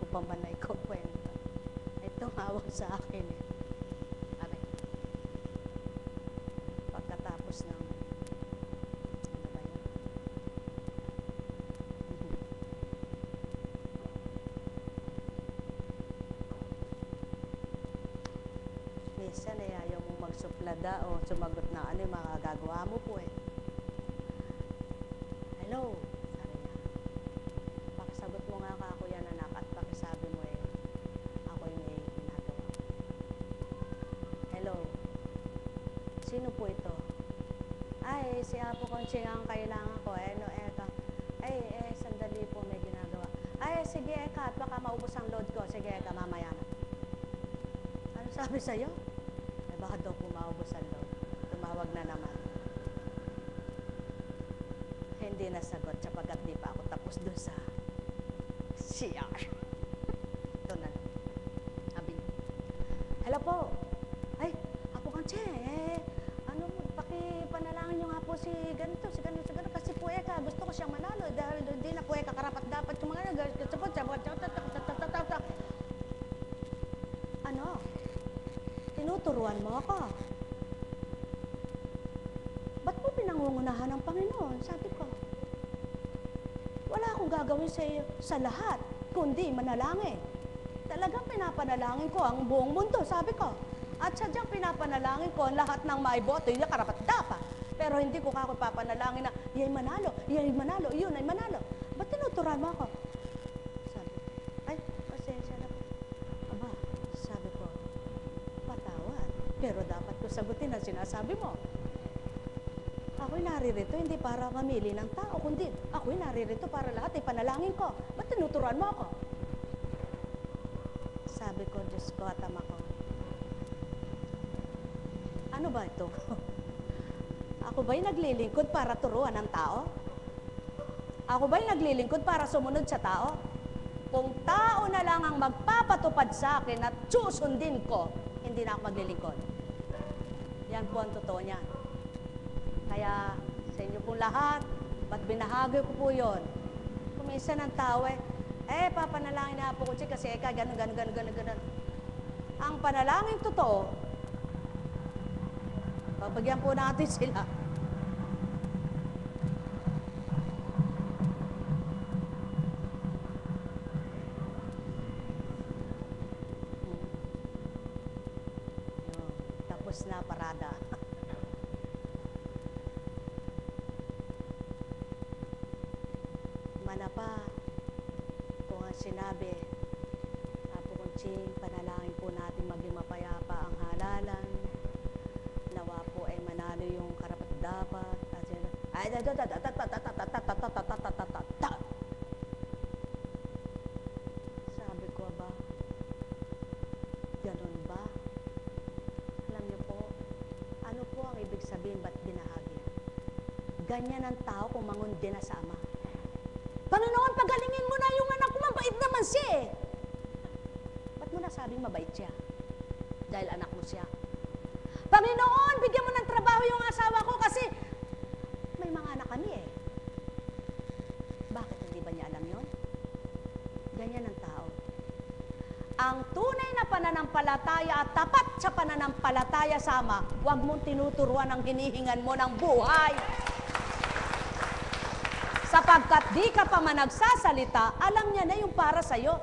ko pa man na ikukwenta. Ay tumawag sa akin eh. Sabi, pagkatapos ng, ano ba yun? Minsan eh, ayaw mo magsuplada o sumagot na ano yung makagagawa mo po eh. Hello, sabi niya. Pakisagot mo nga ka, kuya anak, at pakisabi mo eh, ako yung may ginagawa. Hello, sino po ito? Ay, si Apo Conching ang kailangan ko. Eh, no, eto. Ay, sandali po may ginagawa. Ay, sige, Eka, at baka maubos ang load ko. Sige, Eka, mamaya na. Ano sabi sa'yo? Eh, baka daw po maubos ang load. Tumawag na naman. Hindi nasagot sapagkat di pa ako tapos doon sa CR. Ito na lang. Sabi, hello po. Ay, Apo Conching, ano, pakipanalangin nyo nga po si ganito, kasi po Eka, gusto ko siyang manalo, dahil hindi na po Eka karapat-dapat yung mga ano, tinuturuan mo ako. Ba't mo pinangungunahan ng Panginoon? Sabi ko, wala akong gagawin sa iyo sa lahat, kundi manalangin. Talagang pinapanalangin ko ang buong mundo, sabi ko. At sadyang pinapanalangin ko ang lahat ng maiboto, yung karapat-dapat. Pero hindi ko kako papanalangin na, yay manalo, yun ay manalo. Ba't tinuturan mo ako? Sabi, ay, pasensya na po. Aba, sabi ko, patawad. Pero dapat ko sagutin ang sinasabi mo. Ako'y naririto hindi para mamili ng tao, kundi ako'y naririto para lahat ay panalangin ko. Ba't tinuturan mo ako? Sabi ko, Diyos ko, atama ko. Ano ba ito? Ako ba'y naglilingkod para turuan ng tao? Ako ba'y naglilingkod para sumunod sa tao? Kung tao na lang ang magpapatupad sa akin at susundin ko, hindi na ako maglilingkod. Yan po ang totoo niyan. Kaya sa inyo pong lahat, ba't binahagi ko po yun? Kung minsan ang tao papanalangin na po ko kasi Eka, ganun. Ang panalangin totoo, babagyan po natin sila. Tapos na parada. Manapa, kung ang sinabi, Apo Conching, panalangin po natin maging mapayapa ang halalan. Nawa po ay manalo yung karapat-dapat. Sabi ko ba, ganun ba? Alam niyo po, ano po ang ibig sabihin ba't binahagi? Ganyan ang tao kung mangundi na sa Ama. Panginoon, pagalingin mo na yung anak ko, mabait naman siya eh. Ba't mo nasabing mabait siya? Dahil anak mo siya. Panginoon, bigyan mo ng trabaho yung asawa ko kasi may mga anak kami eh. Bakit hindi ba niya alam yon? Ganyan ang tao. Ang tunay na pananampalataya at tapat sa pananampalataya sa Ama, huwag mong tinuturuan ang hinihingan mo ng buhay. Sapagkat di ka pa man nagsasalita, alam niya na yung para sa'yo.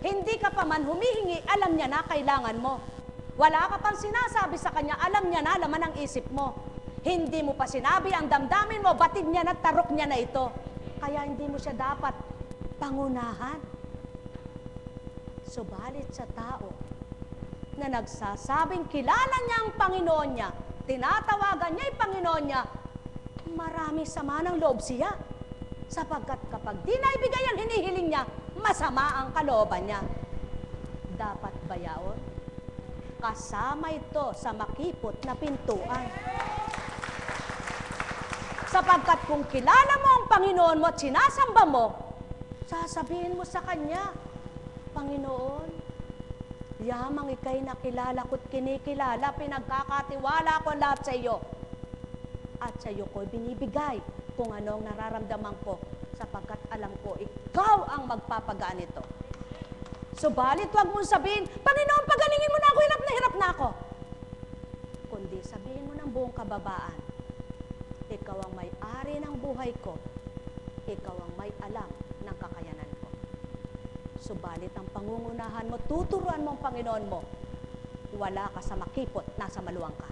Hindi ka pa man humihingi, alam niya na kailangan mo. Wala ka pang sinasabi sa kanya, alam niya na laman ang isip mo. Hindi mo pa sinabi ang damdamin mo, batid niya na, tarok niya na ito. Kaya hindi mo siya dapat pangunahan. Subalit sa tao na nagsasabing kilala niya ang Panginoon niya, tinatawagan niya yung Panginoon niya, marami sama ng loob siya. Sapagkat kapag di naibigay ang hinihiling niya, masama ang kalooban niya. Dapat ba yaon? Kasama ito sa makipot na pintuan. Sapagkat kung kilala mo ang Panginoon mo at sinasamba mo, sasabihin mo sa Kanya, Panginoon, yamang ikay nakilala ko't kinikilala, pinagkakatiwala ko lahat sa iyo. At sa iyo ko'y binibigay kung ano ang nararamdaman ko sapagkat alam ko, ikaw ang magpapagaan ito. Subalit wag mong sabihin, Panginoon, pagalingin mo na ako, hirap na ako. Kundi sabihin mo ng buong kababaan, ikaw ang may-ari ng buhay ko. Ikaw ang may alam ng kakayanan ko. Subalit ang pangungunahan mo, tuturuan mo ang Panginoon mo, wala ka sa makipot, nasa maluwang ka.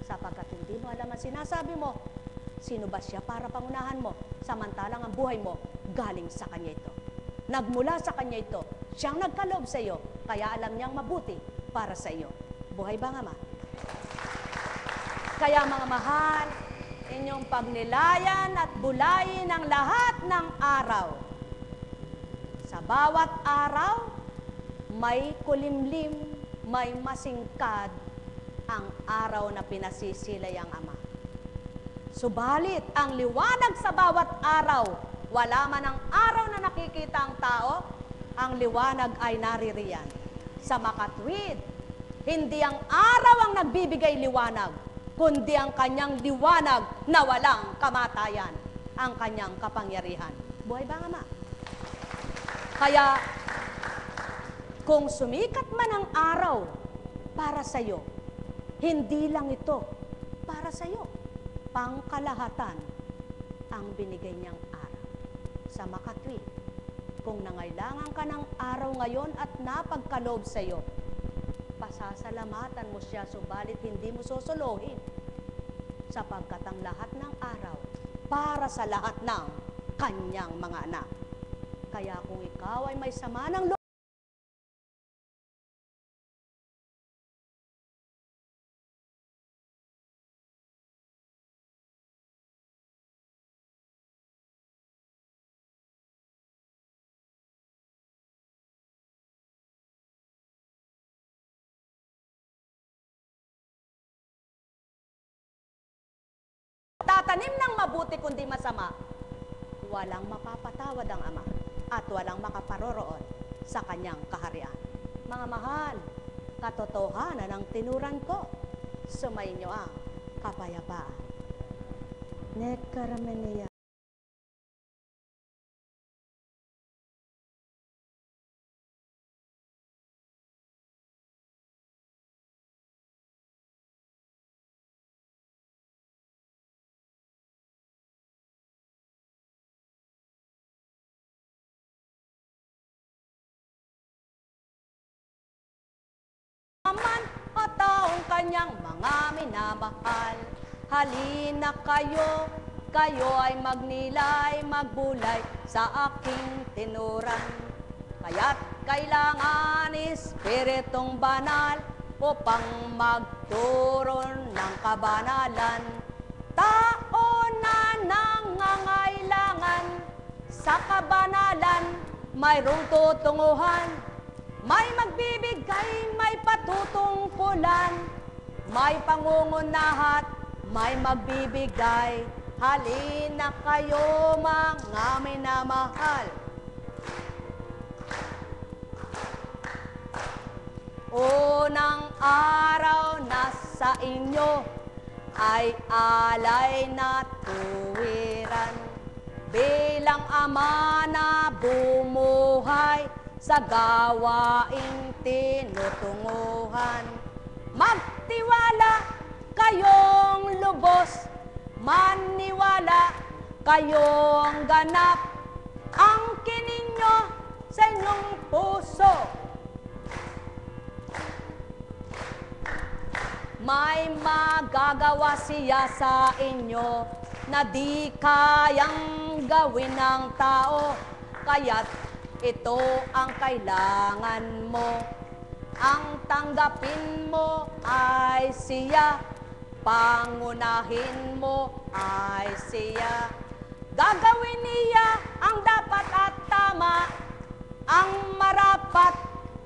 Sapagkat hindi mo alam ang sinasabi mo, sino ba siya para pangunahan mo, samantalang ang buhay mo galing sa Kanya ito. Nagmula sa Kanya ito, siyang nagkaloob sa iyo, kaya alam niyang mabuti para sa iyo. Buhay ba nga, Ama? Kaya mga mahal, inyong pagnilayan at bulayin ang lahat ng araw. Sa bawat araw, may kulimlim, may masingkad ang araw na pinasisilay ang Ama. Subalit, ang liwanag sa bawat araw, wala man ang araw na nakikita ang tao, ang liwanag ay naririyan. Sa makatwid, hindi ang araw ang nagbibigay liwanag, kundi ang kanyang liwanag na walang kamatayan, ang kanyang kapangyarihan. Buhay ba nga, Ama? Kaya, kung sumikat man ang araw para sa iyo, hindi lang ito para sa iyo. Pangkalahatan ang binigay niyang araw. Sa makatwid, kung nangailangan ka ng araw ngayon at napagkaloob sa iyo, pasasalamatan mo siya, subalit hindi mo susuluhin. Sapagkat ang lahat ng araw, para sa lahat ng kanyang mga anak. Kaya kung ikaw ay may sama ng loob, tatanim ng mabuti kundi masama, walang mapapatawad ang Ama at walang makaparoroon sa kanyang kaharian. Mga mahal, katotohanan ang tinuran ko, sumainyo ang kapayapaan. Nekaramenia. Aman o taong kanyang mga minamahal, halina kayo, kayo ay magnilay, magbulay sa aking tinuran. Kaya't kailangan Espiritong Banal upang magturo ng kabanalan. Tao na nangangailangan sa kabanalan, mayroong tutunguhan, may magbibigay, may patutungkulan, may pangungunahat, may magbibigay. Halina kayo mga minamahal. Unang araw na sa inyo ay alay na tuwiran. Bilang Ama na bumuhay sa gawaing tinutunguhan, magtiwala kayong lubos, maniwala kayong ganap, ang kininyo sa inyong puso. May magagawa siya sa inyo na di kayang gawin ng tao, kaya't ito ang kailangan mo. Ang tanggapin mo ay siya, pangunahin mo ay siya. Gagawin niya ang dapat at tama, ang marapat,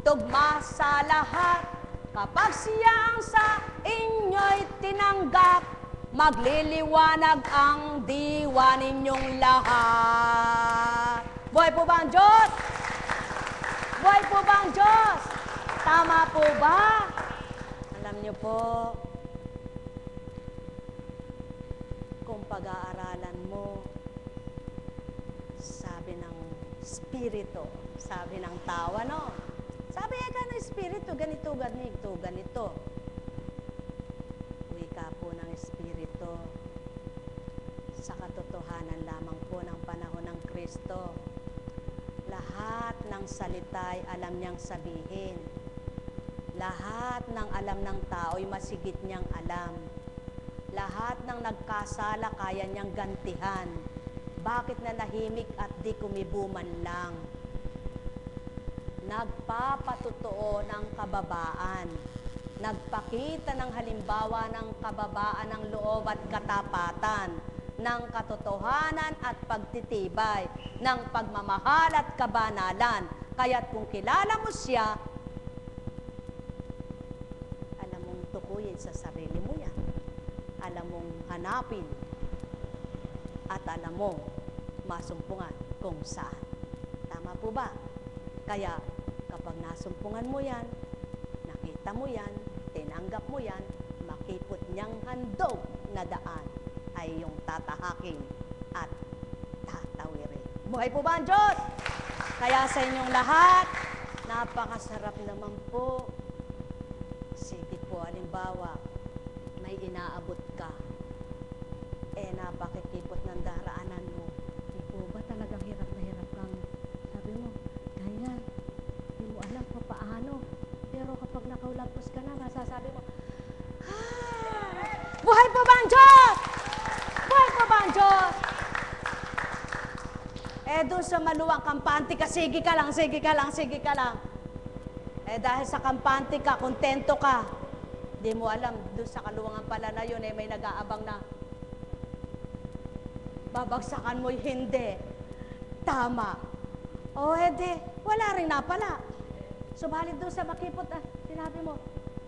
tugma sa lahat. Kapag siya ang sa inyo'y tinanggap, magliliwanag ang diwa ninyong lahat. Buhay po ba ang Diyos? Buhay po ba ang Diyos? Tama po ba? Alam niyo po, kung pag-aaralan mo, sabi ng Espiritu, sabi ng tao, ano? Sabi eka ng Espiritu, ganito, ganito, ganito. Wika po ng Espiritu sa katotohanan lamang po ng panahon ng Kristo. Lahat ng salita'y alam niyang sabihin. Lahat ng alam ng tao'y masigit niyang alam. Lahat ng nagkasala kaya niyang gantihan. Bakit nanahimik at di kumibo man lang? Nagpapatotoo ng kababaan. Nagpakita ng halimbawa ng kababaan ng loob at katapatan, ng katotohanan at pagtitibay, ng pagmamahal at kabanalan. Kaya't kung kilala mo siya, alam mong tukuyin sa sarili mo yan. Alam mong hanapin. At alam mong masumpungan kung saan. Tama po ba? Kaya kapag nasumpungan mo yan, nakita mo yan, tinanggap mo yan, makipot niyang handog na daan ay yung tatahakin at tatawirin. Buhay po ba ang Diyos? Kaya sa inyong lahat, napakasarap naman po. Sige po, halimbawa, may inaabot ka. Napakikipot ng daraanan mo. Di po ba talagang hirap na hirap kang, sabi mo, ganyan, di mo alam pa paano. Pero kapag nakaulagpos ka na, masasabi mo, buhay po ba ang Diyos? Buhay po ba ang Diyos? Doon sa maluwang kampante ka, sige ka lang, sige ka lang, sige ka lang. Dahil sa kampante ka, kontento ka. Di mo alam, doon sa kaluwangan pala na yun, may nag-aabang na, babagsakan mo'y hindi. Tama. Wala rin na pala. Subalit doon sa makipot, sinabi mo,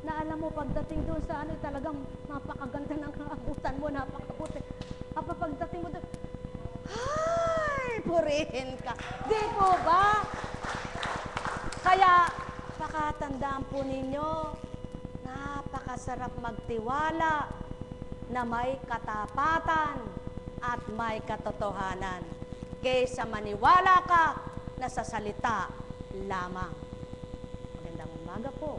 na alam mo, pagdating doon sa talagang napakaganda ng kaabutan mo, napakabuti. Pagdating mo doon, purihin ka. Di po ba? Kaya, pakatandaan po ninyo, napakasarap magtiwala na may katapatan at may katotohanan, kaysa maniwala ka na sa salita lamang. Magandang umaga po,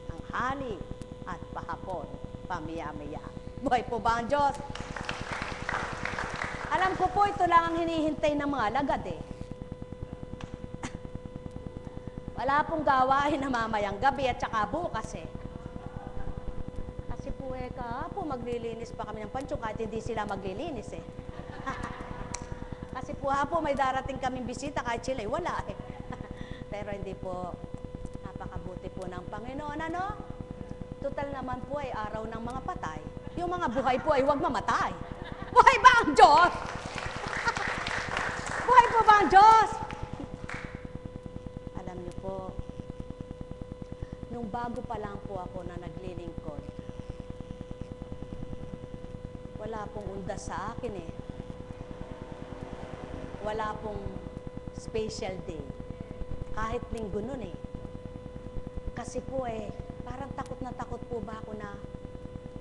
tanghali at pahapon, pamiyamiya. Buhay po ba ang Diyos? Alam ko po, ito lang ang hinihintay ng mga alagad Wala pong gawain na mamayang gabi at saka bukas Kasi po kahapon maglilinis pa kami ng pansyo kahit hindi sila maglilinis Kasi po hapon may darating kaming bisita kahit sila wala Pero hindi po, napakabuti po ng Panginoon, Total naman po ay araw ng mga patay. Yung mga buhay po ay huwag mamatay. Buhay ba ang Diyos? Buhay po ba ang Diyos? Alam niyo po, nung bago pa lang po ako na naglilingkod, wala pong undas sa akin Wala pong special day. Kahit linggo nun Kasi po parang takot na takot po ba ako na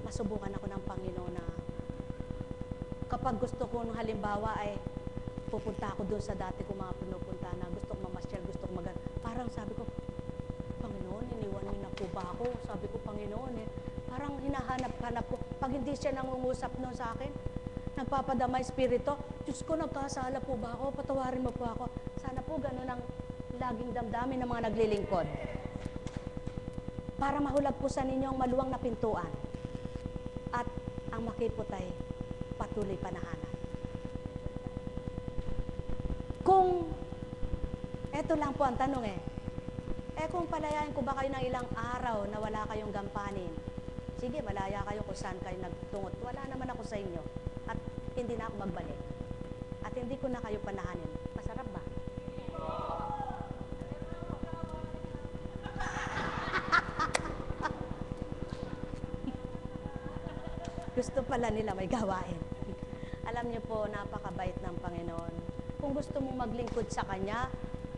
masubukan ako ng Panginoon na kapag gusto ko nung halimbawa pupunta ako doon sa dati ko mga pinupunta na gusto ko mamasyal, gusto ko parang sabi ko, Panginoon, iniwan niyo na po ba ako? Sabi ko, Panginoon parang hinahanap-hanap ko. Pag hindi siya nangungusap noon sa akin, nagpapadama Espiritu, Diyos ko, nagkasala po ba ako? Patawarin mo po ako. Sana po ganun ang laging damdamin ng mga naglilingkod. Para mahulagpusan ninyo ang maluwang na pintuan. At ang makipot ay patuloy panahanan. Kung, eto lang po ang tanong kung palayain ko ba kayo ng ilang araw na wala kayong gampanin, sige, malaya kayo kung saan kayo nagtungot. Wala naman ako sa inyo. At hindi na ako magbalik. At hindi ko na kayo panahanin. Masarap ba? Gusto pala nila may gawain. Alam niyo po, napakabait ng Panginoon. Kung gusto mong maglingkod sa Kanya,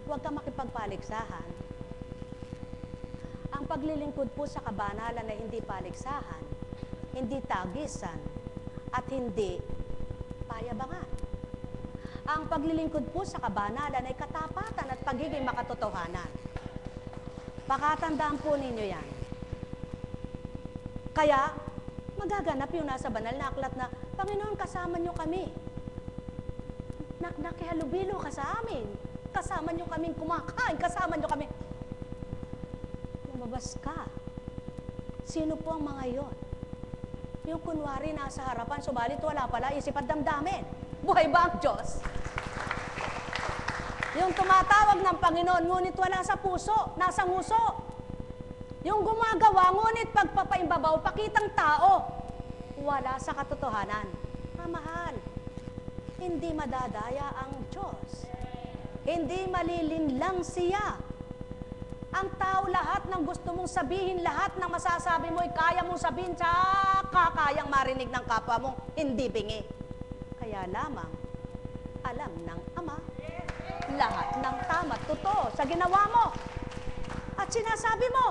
huwag ka makipagpaligsahan. Ang paglilingkod po sa kabanalan ay hindi paligsahan, hindi tagisan, at hindi payabangan. Ang paglilingkod po sa kabanalan ay katapatan at pagiging makatotohanan. Pakatandaan po ninyo yan. Kaya, magaganap yung nasa banal na aklat na, Panginoon, kasama nyo kami. Nakihalubilo ka sa amin. Kasama nyo kaming kumakain. Kasama nyo kami. Lumabas ka. Sino po ang mga yon? Yung kunwari nasa harapan, subalit wala pala, isip at damdamin. Buhay ba ang Diyos? Yung tumatawag ng Panginoon, ngunit wala sa puso, nasa nguso. Yung gumagawa, ngunit pagpapaimbabaw, pakitang tao, wala sa katotohanan. Mahal, hindi madadaya ang Diyos. Hindi malilinlang siya. Ang tao, lahat ng gusto mong sabihin, lahat ng masasabi mo, kaya mong sabihin, tsaka kayang marinig ng kapwa mong hindi bingi. Kaya lamang, alam ng Ama, lahat ng tama, totoo sa ginawa mo. At sinasabi mo,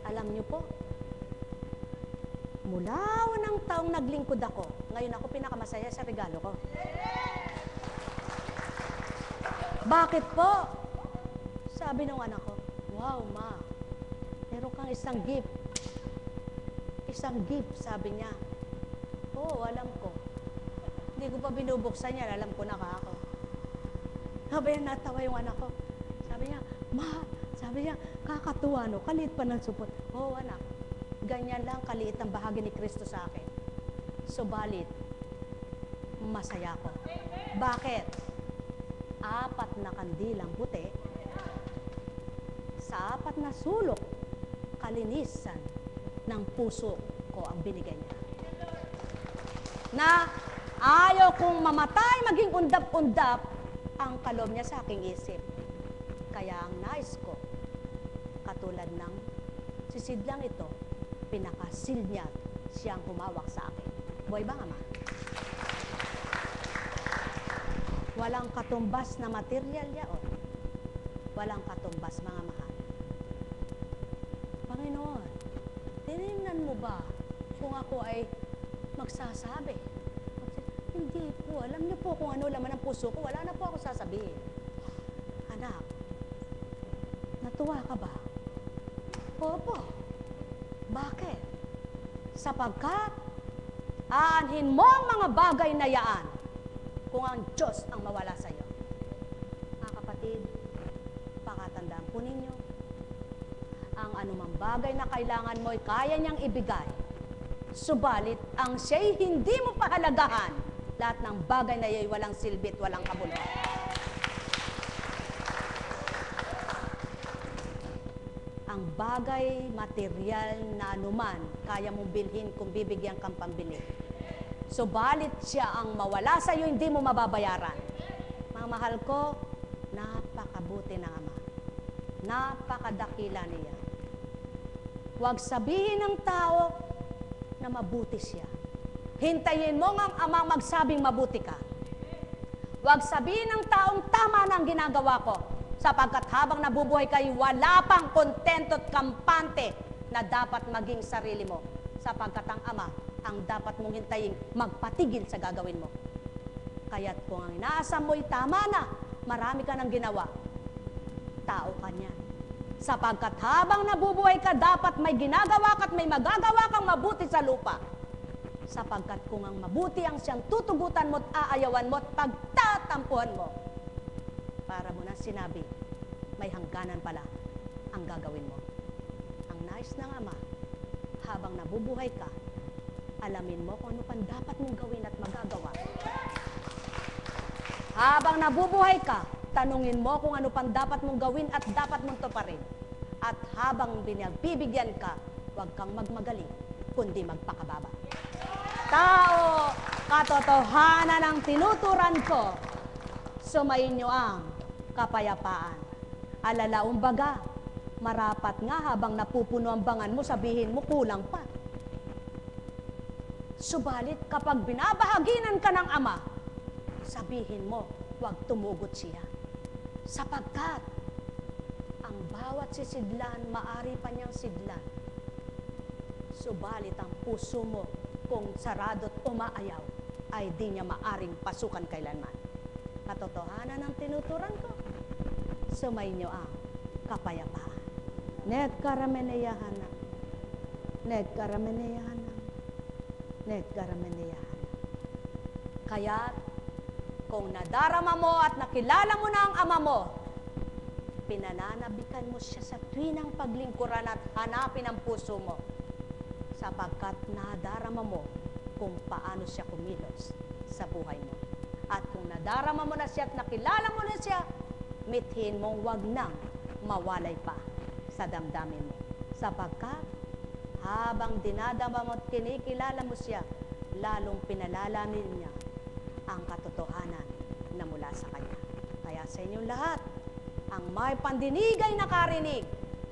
alam niyo po, mula unang taong naglingkod ako, ngayon ako pinakamasaya sa regalo ko. Bakit po? Sabi ng anak ko, wow, ma, meron kang isang gift. Isang gift, sabi niya. Oo, alam ko. Hindi ko pa binubuksan yan, alam ko na ako. Sabi niya, natawa yung anak ko. Sabi niya, ma, sabi niya, kakatuwa no, kaliit pa ng supot. Oo, anak, ganyan lang kaliit ang bahagi ni Kristo sa akin. Subalit, masaya ko. Bakit? 4 na kandilang puti, sa 4 na sulok, kalinisan ng puso ko ang binigay niya. Na ayaw kong mamatay, maging undap-undap ang kaloob niya sa aking isip. Kaya ang nais ko, katulad ng sisidlang ito, pinakasil niya siyang humawak sa akin. Buhay ba, Ama? Walang katumbas na material yaon. Walang katumbas, mga mahal. Panginoon, tinignan mo ba kung ako ay magsasabi? Hindi po. Alam niyo po kung ano laman ng puso ko. Wala na po ako sasabihin. Anak, natuwa ka ba? Opo. Bakit? Sapagkat aanhin mo ang mga bagay na yaan kung ang Diyos ang mawala sa iyo. Mga kapatid, pakatandaan po ninyo, ang anumang bagay na kailangan mo ay kaya niyang ibigay. Subalit, ang siya'y hindi mo pahalagahan, lahat ng bagay na iyo'y walang silbit, walang kabuluhan. Ang bagay, material na anuman, kaya mong bilhin kung bibigyan kang pambili. Subalit siya ang mawala sa iyo, hindi mo mababayaran. Mga mahal ko, napakabuti ng Ama. Napakadakila niya. Huwag sabihin ng tao na mabuti siya. Hintayin mo ang Ama magsabing mabuti ka. Huwag sabihin ng taong tama na ang ginagawa ko, sapagkat habang nabubuhay kayo, wala pang kontento at kampante na dapat maging sarili mo. Sapagkat ang Ama, ang dapat mong hintayin, magpatigil sa gagawin mo. Kaya't kung ang inaasam mo'y tama na, marami ka nang ginawa, tao ka niya. Sapagkat habang nabubuhay ka, dapat may ginagawa ka at may magagawa kang mabuti sa lupa. Sapagkat kung ang mabuti ang siyang tutugutan mo at aayawan mo at pagtatampuhan mo, para mo na sinabi, may hangganan pala ang gagawin mo. Ang nais ng Ama, habang nabubuhay ka, alamin mo kung ano pang dapat mong gawin at magagawa. Habang nabubuhay ka, tanungin mo kung ano pang dapat mong gawin at dapat mong tuparin. At habang binagbibigyan ka, huwag kang magmagaling, kundi magpakababa. Tao, katotohanan ang tinuturan ko, sumainyo ang kapayapaan. Alalaong baga, marapat nga habang napupuno ang bangan mo, sabihin mo kulang pa. Subalit kapag binabahaginan ka ng Ama, sabihin mo, huwag tumugot siya. Sapagkat ang bawat sisidlan, maari pa niyang sidlan. Subalit ang puso mo, kung sarado at umaayaw, ay di niya maaring pasukan kailanman. Katotohanan ang tinuturan ko, sumainyo ang kapayapaan. Nagkarameneyahanam. Nagkarameneyahanam. Nagkarameneyahanam. Kaya, kung nadarama mo at nakilala mo na ang Ama mo, pinananabikan mo siya sa tuwinang paglingkuran at hanapin ang puso mo, sapagkat nadarama mo kung paano siya kumilos sa buhay mo. At kung nadarama mo na siya at nakilala mo na siya, mithin mong wag nang mawalay pa sa damdamin mo. Sapagkat habang dinadama mo at kinikilala mo siya, lalong pinalalamin niya ang katotohanan na mula sa Kanya. Kaya sa inyong lahat, ang may pandinig ay nakarinig.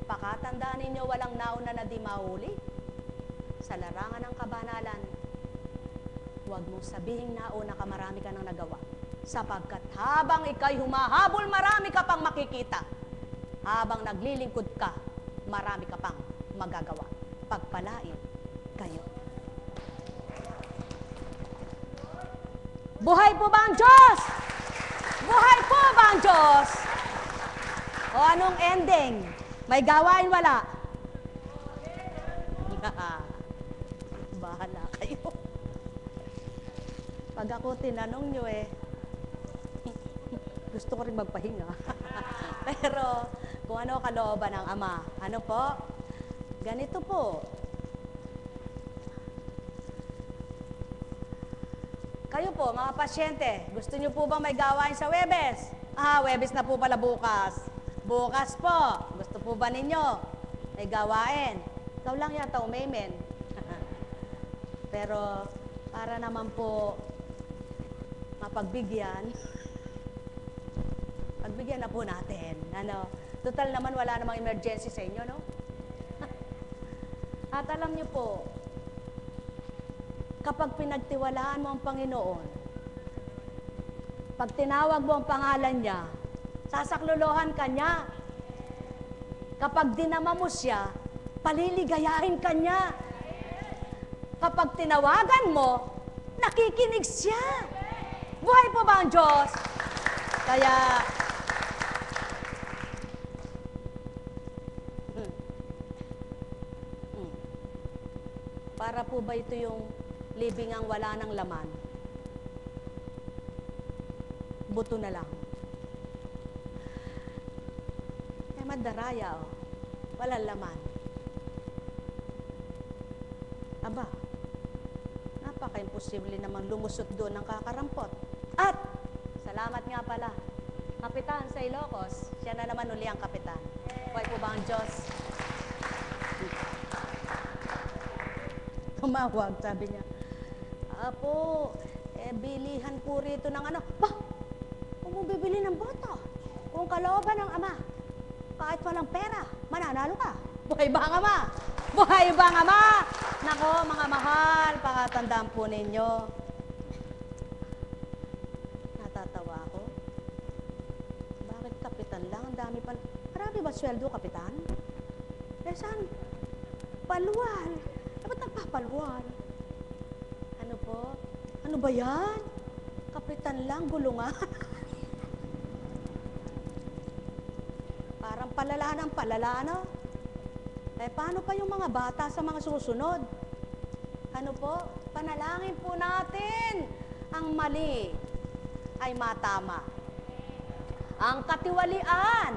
Pakatandaan ninyo, walang nauna na di mahuli. Sa larangan ng kabanalan, huwag mong sabihing nauna ka, marami ka nang nagawa. Sapagkat habang ikay humahabol, marami ka pang makikita. Habang naglilingkod ka, marami ka pang magagawa. Pagpalain kayo. Buhay po ba ang Diyos? Buhay po ba ang Diyos? O anong ending? May gawain wala? Bahala kayo. Pag ako tinanong nyo gusto ko rin magpahinga. Pero kung ano kalooban ng Ama, ano po? Ganito po. Kayo po, mga pasyente, gusto nyo po bang may gawain sa Huwebes? Huwebes na po pala bukas. Bukas po, gusto po ba ninyo may gawain? Ikaw lang yata umaymen. Pero para naman po mapagbigyan, pagbigyan na po natin. Total naman wala namang emergency sa inyo, no? At alam niyo po, kapag pinagtiwalaan mo ang Panginoon, pag tinawag mo ang pangalan niya, sasaklolohan ka niya. Kapag dinama mo siya, paliligayahin ka niya. Kapag tinawagan mo, nakikinig siya. Buhay po ba ang Diyos? Kaya, para po ba ito yung libingang wala ng laman? Buto na lang. Madaraya, walang laman. Aba, napaka-imposible namang lumusot doon ng kakarampot. At, salamat nga pala, Kapitan sa Ilocos, siya na naman uli ang kapitan. Buhay po ba ang Diyos? Tumawag, sabi niya, Apo, bilihan po rito ng ano. Bah, kung mo bibili ng boto, kung kalooban ng Ama, kahit walang pera, mananalo ka. Buhay ba ang Ama? Buhay ba ang Ama? Nako, mga mahal, pakatandaan po ninyo. Natatawa ako. Bakit kapitan lang? Ang dami pa. Marami ba sweldo, kapitan? Saan? Paluwal. Dapat nagpapaluwal. Ano po? Ano ba yan? Kapitan lang, gulungan. Parang palala ng palala, no? Paano pa yung mga bata sa mga susunod? Ano po? Panalangin po natin. Ang mali ay matama. Ang katiwalian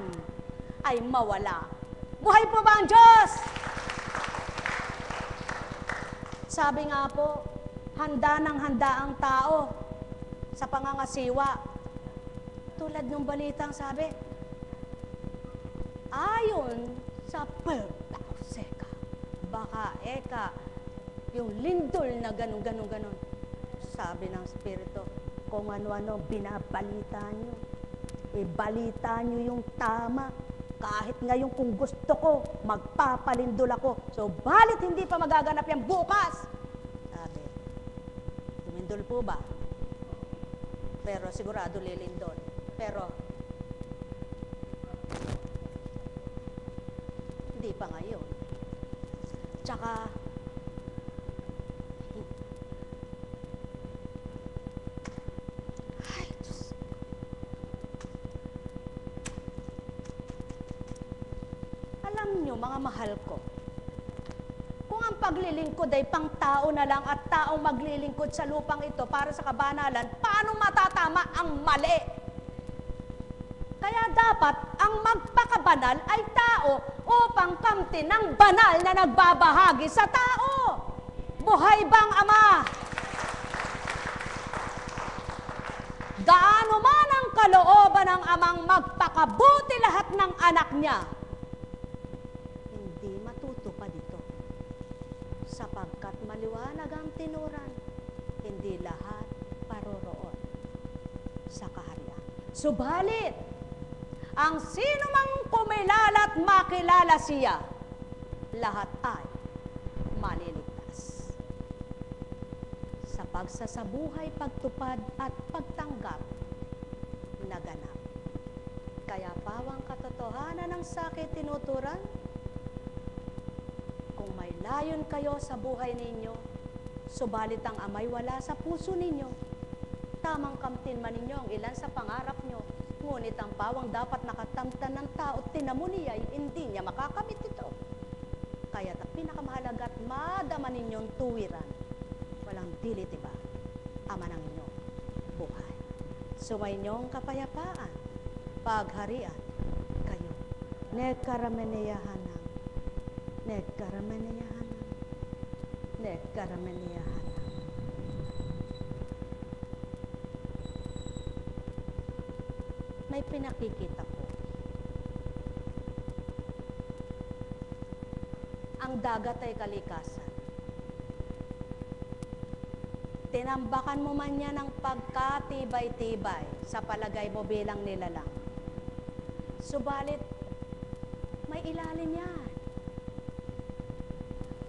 ay mawala. Buhay po ba ang Diyos? Sabi nga po, handa ng handa ang tao sa pangangasiwa. Tulad ng balitang sabi, ayon sa Seka, baka eka, yung lindol na ganun. Sabi ng Espiritu, kung ano-ano binabalita nyo, balita nyo yung tama. Kahit ngayon kung gusto ko, magpapalindol ako. So, balit hindi pa magaganap yan bukas. Sabi, lumindol po ba? Pero sigurado lilindol. Pero, hindi pa ngayon. Tsaka, ay, Diyos. mga mahal ko, kung ang paglilingkod ay pang tao na lang at taong maglilingkod sa lupang ito para sa kabanalan, paano matatama ang mali? Kaya dapat ang magpakabanal ay tao upang kamtin ng banal na nagbabahagi sa tao. Buhay bang Ama? Gaano man ang kalooban ng Amang magpakabuti lahat ng anak niya, hindi matutupad ito. Sapagkat maliwanag ang tinuran, hindi lahat paroroon sa kaharian. Subalit, ang sino mang kumilala at makilala siya, lahat ay maliligtas. Sa pagsasabuhay, pagtupad at pagtanggap, naganap. Kaya pawang katotohanan ng sakit tinuturan, kung may layon kayo sa buhay ninyo, subalit ang Amay wala sa puso ninyo, tamang kamtin man ninyo ang ilan sa pangarap nyo, ngunit ang pawang dapat nakatamtan ng tao, tinamo niya, hindi niya makakamit ito. Kaya pinakamahalaga at madama ninyong tuwiran, walang dilit iba, Ama ng inyong buhay. Sumayinyong kapayapaan, pagharian kayo. Nagkarameneyahanang, nagkarameneyahanang, nagkarameneyahanang. May pinakikita ko. Ang dagat ay kalikasan. Tinambakan mo man yan ng pagkatibay-tibay sa palagay mo bilang nilalang. Subalit, may ilalim yan.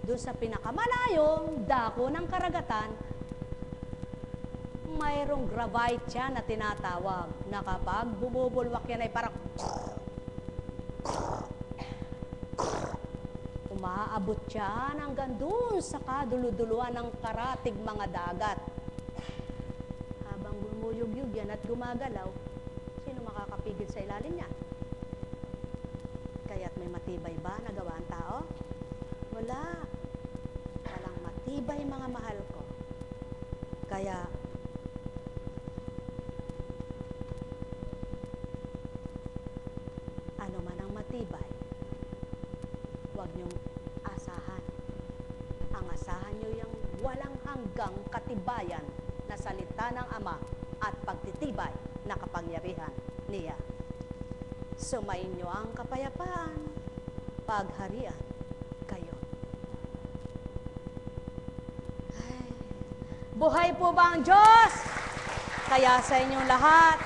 Doon sa pinakamalayong dako ng karagatan, mayroong gravite yan na tinatawag na kapag bumubulwak yan ay parang umaabot yan hanggang doon sa kaduluduluan ng karatig mga dagat. Habang gumuyugyug yan at gumagalaw, sino makakapigil sa ilalim niya? Kaya't may matibay ba na gawa ang tao? Wala. Walang matibay mga mahal ko. Kaya ano man ang matibay, huwag niyong asahan. Ang asahan niyo yung walang hanggang katibayan na salita ng Ama at pagtitibay na kapangyarihan niya. Sumayin niyo ang kapayapaan, pagharian kayo. Ay, buhay po ba ang Diyos? Kaya sa inyong lahat,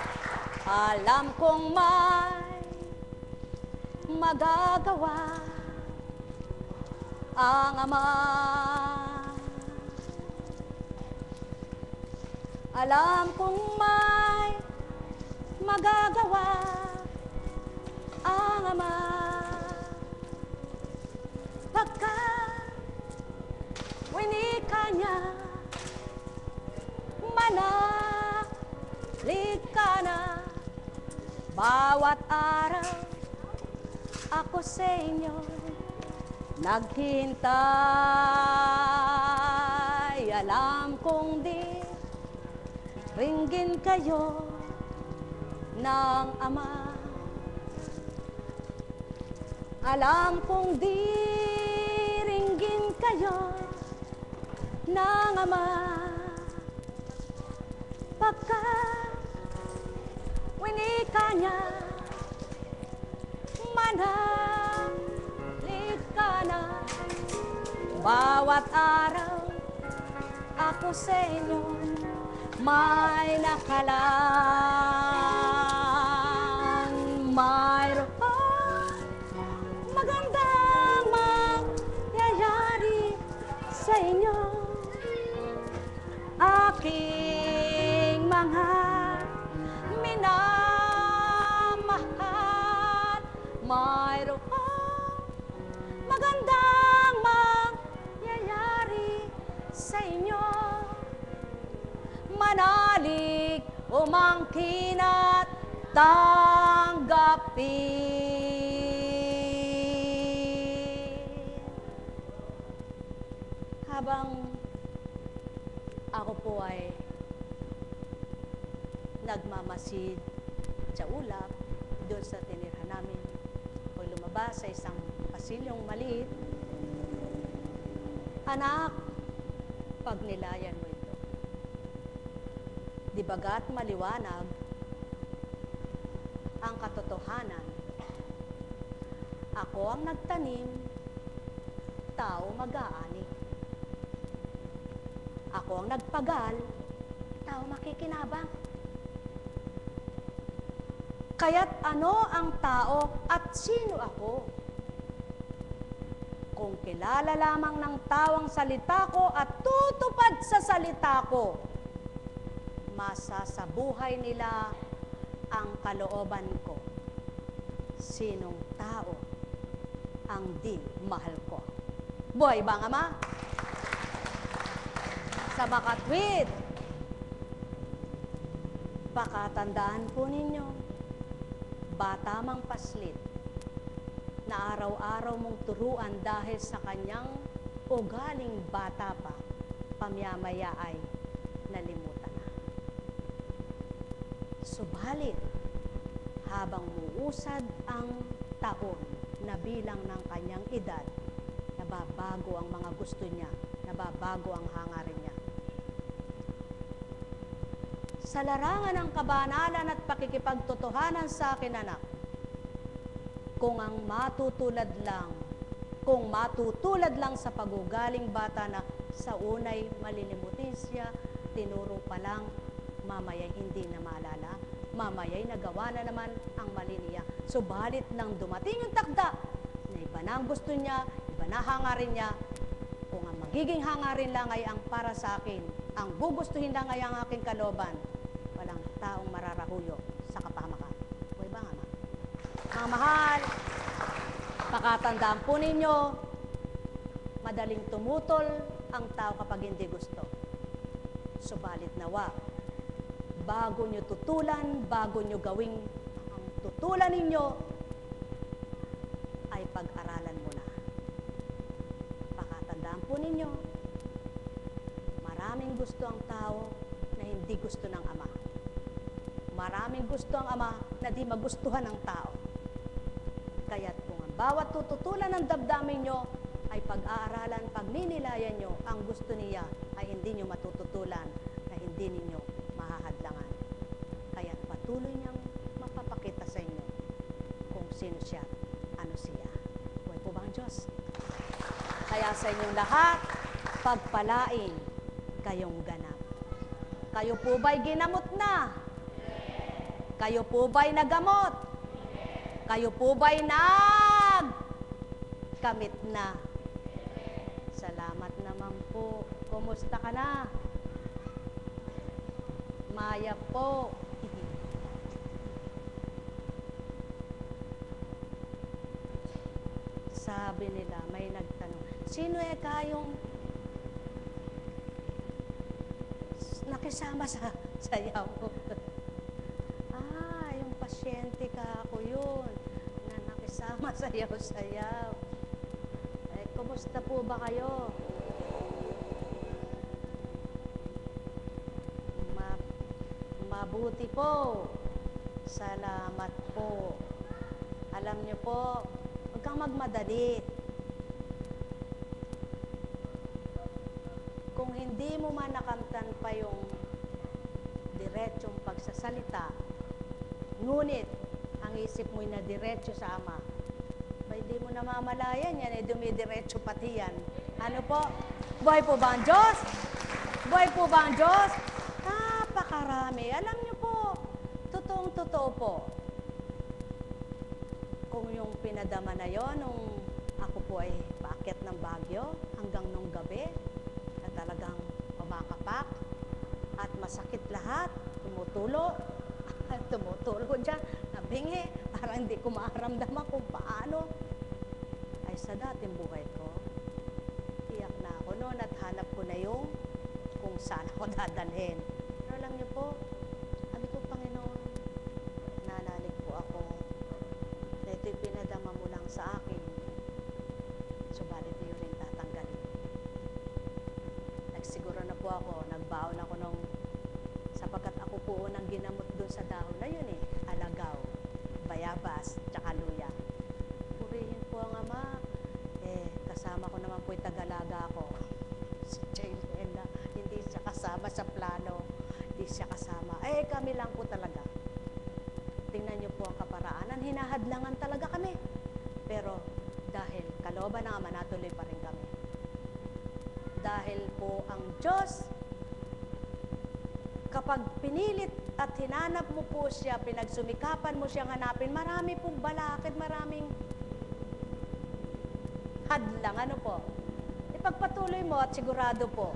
alam kong may magagawa ang Ama. Alam kong may magagawa ang Ama. Pagkat winika niya, manalig ka na bawat araw. Ako sa inyo naghihintay. Alam kong di ringgin kayo ng Ama. Alam kong di ringgin kayo ng Ama. Pagkat winika niya, manalig ka na bawat araw. Ako sa inyo may nakalaan. Mayroon magandang mangyayari sa inyo, aking mga minamahal. Mayroon magandang mangyayari sa inyo, manalig umangkin at tanggapin. habang ako po ay nagmamasid sa ulap doon sa tinirhan namin, o lumabas sa isang pasilyong maliit, anak, pagnilayan mo ito. Di bagat maliwanag ang katotohanan, ako ang nagtanim, tao mag-aani. Ako ang nagpagal, tao makikinabang. Kaya't ano ang tao at sino ako? Kung kilala lamang ng tao ang salita ko at tutupad sa salita ko, masasabuhay nila ang kalooban ko. Sinong tao ang di mahal ko? Buhay ba, Ama? Sa makatwid, pakatandaan po ninyo, bata mang paslit, na araw-araw mong turuan dahil sa kanyang ugaling bata pa, pamyamaya ay nalimutan na. Subalit, habang muusad ang taon na bilang ng kanyang edad, nababago ang mga gusto niya, nababago ang hangarin niya. Sa larangan ng kabanalan at pakikipagtotohanan sa akin, anak, kung matutulad lang sa pagugaling bata na sa unay malilimutin siya, tinuro pa lang, mamaya'y hindi na maalala, mamaya'y nagawa na naman ang mali niya. Subalit nang dumating yung takda, na iba na ang gusto niya, iba na hangarin niya, kung ang magiging hangarin lang ay ang para sa akin, ang gugustuhin lang ay ang aking kalooban, walang taong mararahuyo sa kapahamakan. Buhay ba, Ama? Mga mahal, pakatandaan po ninyo, madaling tumutol ang tao kapag hindi gusto. Subalit nawa, bago nyo tutulan, bago nyo gawing ang tutulan ninyo, ay pag-aralan mo na. Pakatandaan po ninyo, maraming gusto ang tao na hindi gusto ng Ama. Maraming gusto ang Ama na di magustuhan ng tao. Kaya't kung ang bawat tututulan ng damdamin nyo ay pag-aaralan, pagninilayan nyo, ang gusto niya ay hindi nyo matututulan, na hindi ninyo mahahadlangan. Kaya't patuloy niyang mapapakita sa inyo kung sino siya, ano siya. Buhay po ba ang Diyos? Kaya sa inyong lahat, pagpalain kayong ganap. Kayo po ba'y ginamot na? Kayo po ba'y nagamot? Kayo po ba'y nagkamit na? Salamat naman po. Kumusta ka na? Maya po. Sabi nila, may nagtanong, sino kayong nakisama sa sayaw? Yung pasyente ka ako yun, na nakisama sayaw-sayaw. Kumusta po ba kayo? Mabuti po. Salamat po. Alam niyo po, huwag kang magmadali. Kung hindi mo man nakamtan pa yung diretsong pagsasalita, ngunit ang isip mo'y na diretso sa Ama, hindi mo namamalayan yan, dumidiretso pati yan. Ano po? Buhay po ba ang Diyos? Buhay po ba ang Diyos? Napakarami. Alam niyo po, totoong-totoo po. Kung yung pinadama na yon, nung ako po ay paakyat ng Baguio, hanggang nung gabi, na talagang pumakapak, at masakit lahat, tumutulo dyan, nabingi, parang hindi ko maaramdaman kung paano. Ay sa dating buhay ko, iyak na ako noon at hanap ko na yung kung saan ako dadalhin. Pero alam niyo po, sabi ko, Panginoon, nanalig po ako na ito'y pinadama mo lang sa akin, subalit niyo rin tatanggalin. po ako, nagbaon ako nung, sapagkat ako po unang ginamot dun sa dahon na yun eh, alagaw, bayabas, tsaka luya. Purihin po ang Ama, kasama ko naman po yung tagalaga ko, si Jaylena, hindi siya kasama sa plano, hindi siya kasama. Kami lang po talaga. Tingnan niyo po ang kaparaanan, hinahadlangan talaga kami. Pero dahil kalooban ng Ama, natuloy pa rin kami. Dahil po ang Diyos, kapag pinilit at hinanap mo po siya, pinagsumikapan mo siyang hanapin, marami pong balakid, maraming hadlang. Ano po? Ipagpatuloy mo at sigurado po,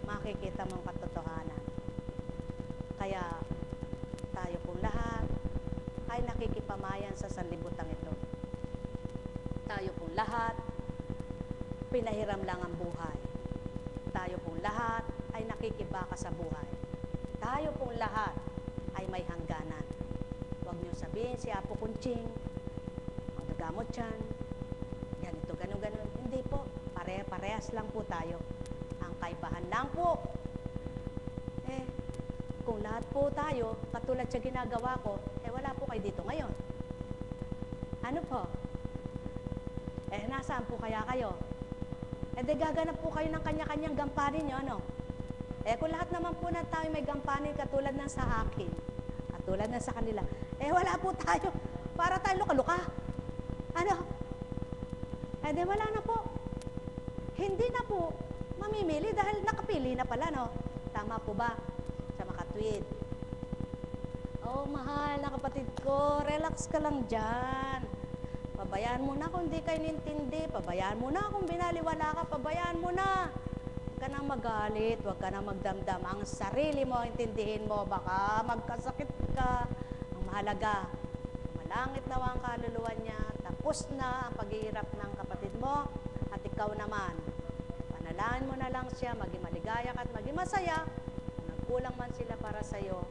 makikita mong katotohanan. Kaya tayo pong lahat ay nakikipamayan sa sanlibutan ito. Tayo pong lahat, pinahiram lang ang buhay. Tayo pong lahat ay nakikibaka sa buhay. Tayo pong lahat ay may hangganan. Huwag niyo sabihin si Apo Kunching, ang gagamot yan, ganito, ganun. Hindi po, parehas lang po tayo. Ang kaibahan lang po, kung lahat po tayo, katulad sa ginagawa ko, wala po kayo dito ngayon. Ano po? Nasaan po kaya kayo? Di gaganap po kayo ng kanya-kanyang gampanin nyo, ano? Kung lahat naman po na tayo may gampanin katulad ng sa akin, katulad ng sa kanila, wala po tayo. Para tayo luka-luka. Ano? Di wala na po. Hindi na po mamimili dahil nakapili na pala, no? Tama po ba? Sa makatwid. Oh, mahal na kapatid ko, relax ka lang dyan. Pabayaan mo na kung di kayo nintindi. Pabayaan mo na kung binaliwala ka. Pabayaan mo na. Huwag ka nang magalit. Huwag ka nang magdamdam. Ang sarili mo, intindihin mo. Baka magkasakit ka. Ang mahalaga, malangit na ang kaluluwa niya. Tapos na ang paghihirap ng kapatid mo. At ikaw naman, panalangin mo na lang siya. Maging maligaya ka at maging masaya. Kung nagkulang man sila para sa'yo.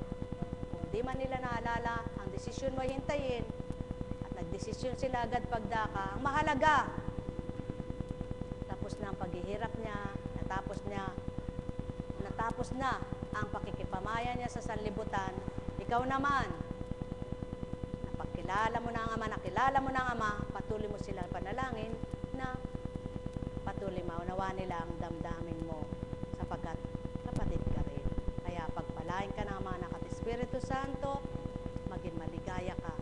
Kung di man nila naalala, ang desisyon mo hintayin. Nagdesisyon sila agad pagdaka. Ang mahalaga, tapos na ang paghihirap niya, natapos na ang pakikipamaya niya sa sanlibutan. Ikaw naman, napagkilala mo na ang Ama, nakilala mo na ang Ama, patuloy mo sila panalangin na patuloy maunawa nila ang damdamin mo sapagkat kapatid ka rin. Kaya pagpalain ka ng Ama, Anak at Espiritu Santo, maging maligaya ka.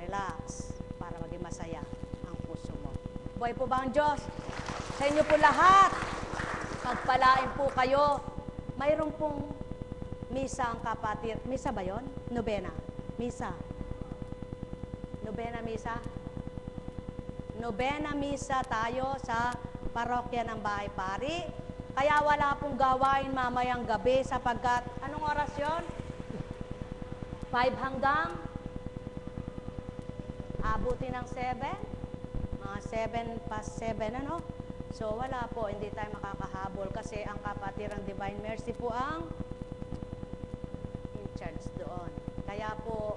Relax, para maging masaya ang puso mo. Buhay po ba ang Diyos? Sa inyo po lahat, pagpalain po kayo. Mayroon pong misa ang kapatid. Misa ba yun? Nobena. Misa. Nobena misa? Nobena misa tayo sa parokya ng Bahay Pari. Kaya wala pong gawain mamayang gabi sapagkat, anong oras yun? 5 hanggang abuti ng 7, mga 7:07, ano? So, wala po, hindi tayo makakahabol kasi ang Kapatiran Divine Mercy po ang in charge doon. Kaya po,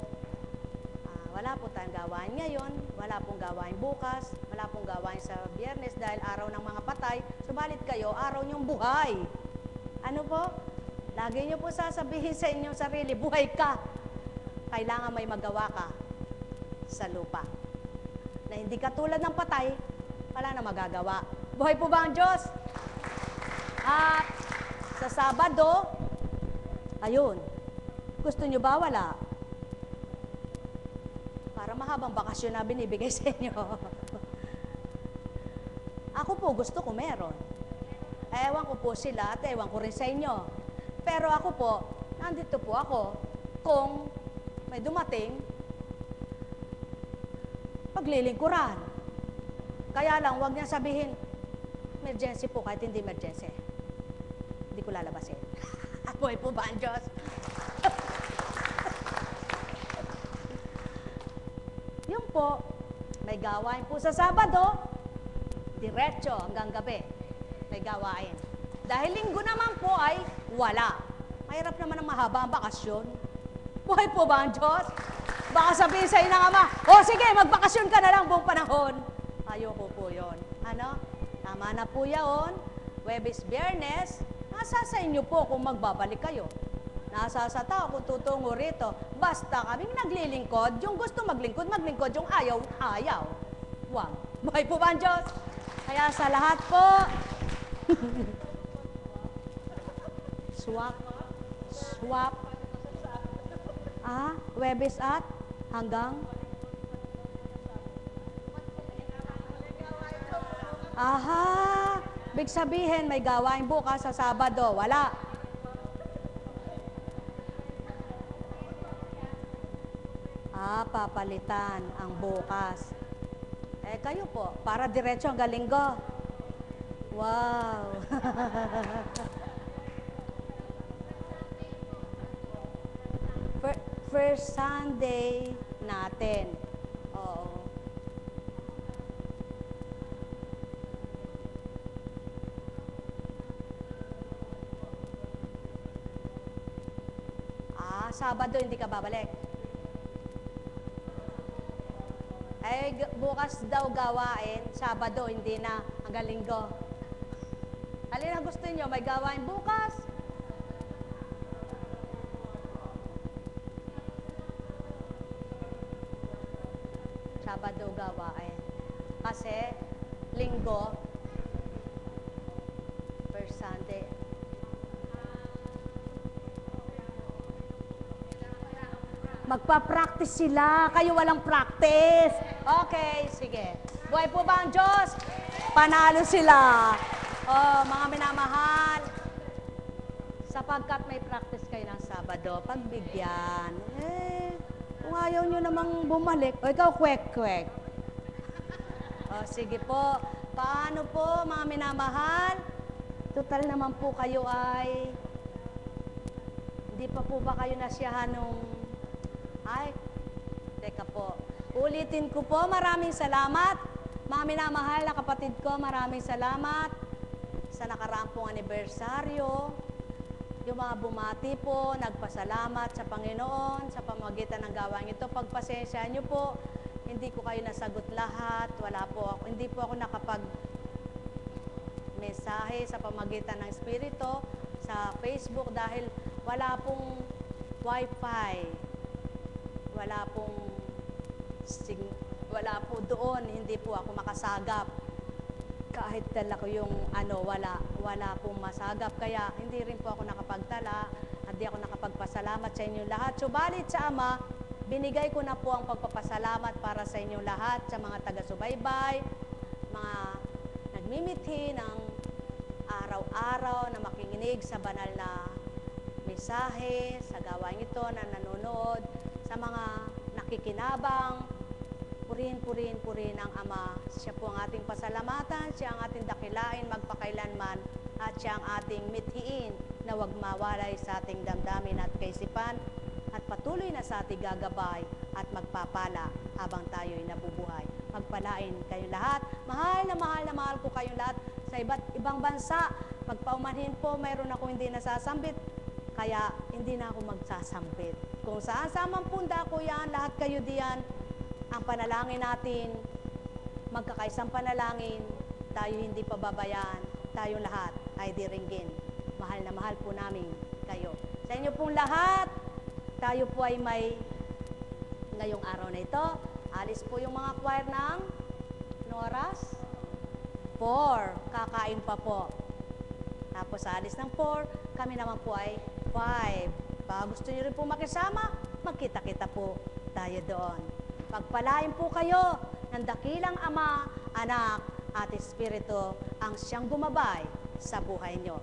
wala po tayong gawain ngayon, wala pong gawain bukas, wala pong gawain sa Biyernes dahil araw ng mga patay, subalit kayo, araw niyong buhay. Ano po? Lagi niyo po sasabihin sa inyong sarili, buhay ka. Kailangan may magawa ka sa lupa. Na hindi katulad ng patay, wala na magagawa. Buhay po ba ang Diyos? At sa Sabado, ayun, gusto nyo ba? Wala. Para mahabang bakasyon na binibigay sa inyo. Ako po, gusto ko meron. Ewan ko po sila at ewan ko rin sa inyo. Pero ako po, nandito po ako kung may dumating paglilingkuran. Kaya lang, huwag niya sabihin, emergency po kahit hindi emergency. Hindi ko lalabasin. Buhay po ba ang Diyos? Yung po, may gawain po sa Sabado, diretso hanggang gabi. May gawain. Dahil linggo naman po ay wala. Mahirap naman ang mahaba ang bakasyon. Buhay po ba ang Diyos? Baka sabihin sa inang Ama, sige, magbakasyon ka na lang buong panahon. Ayoko po yun. Ano? Tama na po yun. Huwebes, Biyernes, Nasa sa inyo po kung magbabalik kayo. Nasa sa tao kung tutungo rito. Basta kaming naglilingkod, yung gusto maglingkod, maglingkod, yung ayaw, ayaw. Wag. Buhay po ba ang Diyos? Kaya sa lahat po, swap, swap, Webis at hanggang, aha, big sabihin may gawain bukas sa Sabado, wala. Papalitan ang bukas. Kayo po, para diretso hanggang Linggo. Wow. First Sunday natin. Oo. Sabado hindi ka babalik. Bukas daw gawain, Sabado hindi na, hanggang Linggo. Alin ang gusto niyo? May gawain bukas? Sabado gawain. Kasi, Linggo, first Sunday. Magpa-practice sila. Kayo walang practice. Okay, sige. Buhay po ba ang Diyos? Panalo sila. Mga minamahal. Sapagkat may practice kayo ng Sabado, pagbigyan. Kung ayaw nyo namang bumalik, ikaw kwek-kwek. Sige po. Paano po, mga minamahal? Total naman po kayo ay, hindi pa po ba kayo nasiyahan nung, teka po. Ulitin ko po, maraming salamat. Mga minamahal na kapatid ko, maraming salamat sa nakaraang pong anibersaryo. Yung mga bumati po, nagpasalamat sa Panginoon sa pamamagitan ng gawain ito. Pagpasensya nyo po, hindi ko kayo nasagot lahat. Hindi po ako nakapag-mensahe sa pamamagitan ng Espiritu sa Facebook dahil wala pong Wi-Fi. Wala po doon, hindi po ako makasagap. Kahit tala ko yung wala pong masagap. Kaya hindi rin po ako nakapagtala, hindi ako nakapagpasalamat sa inyong lahat. Subalit sa Ama, binigay ko na po ang pagpapasalamat para sa inyong lahat, sa mga taga-subaybay, mga nagmimithi ng araw-araw na makikinig sa banal na mensahe, sa gawain ito na nanonood, sa mga nakikinabang, purihin ang Ama. Siya po ang ating pasalamatan, siya ang ating dakilain magpakailanman, at siya ang ating mithiin na wag mawalay sa ating damdamin at kaisipan, at patuloy na sa ating gagabay at magpapala habang tayo'y nabubuhay. Magpalain kayong lahat. Mahal na mahal ko kayong lahat sa iba't ibang bansa. Magpaumanhin po, mayroon ako hindi nasasambit, kaya hindi na ako magsasambit. Kung saan sa punda ko yan, lahat kayo diyan, ang panalangin natin, magkakaisang panalangin, tayo hindi pababayaan, tayo lahat ay diringgin. Mahal na mahal po namin kayo. Sa inyo pong lahat, tayo po ay may, ngayong araw na ito, alis po yung mga choir ng oras? 4, kakain pa po. Tapos alis ng 4, kami naman po ay 5. Baka gusto niyo rin po makisama, magkita-kita po tayo doon. Pagpalain po kayo ng dakilang Ama, Anak, at Espiritu ang siyang gumabay sa buhay nyo.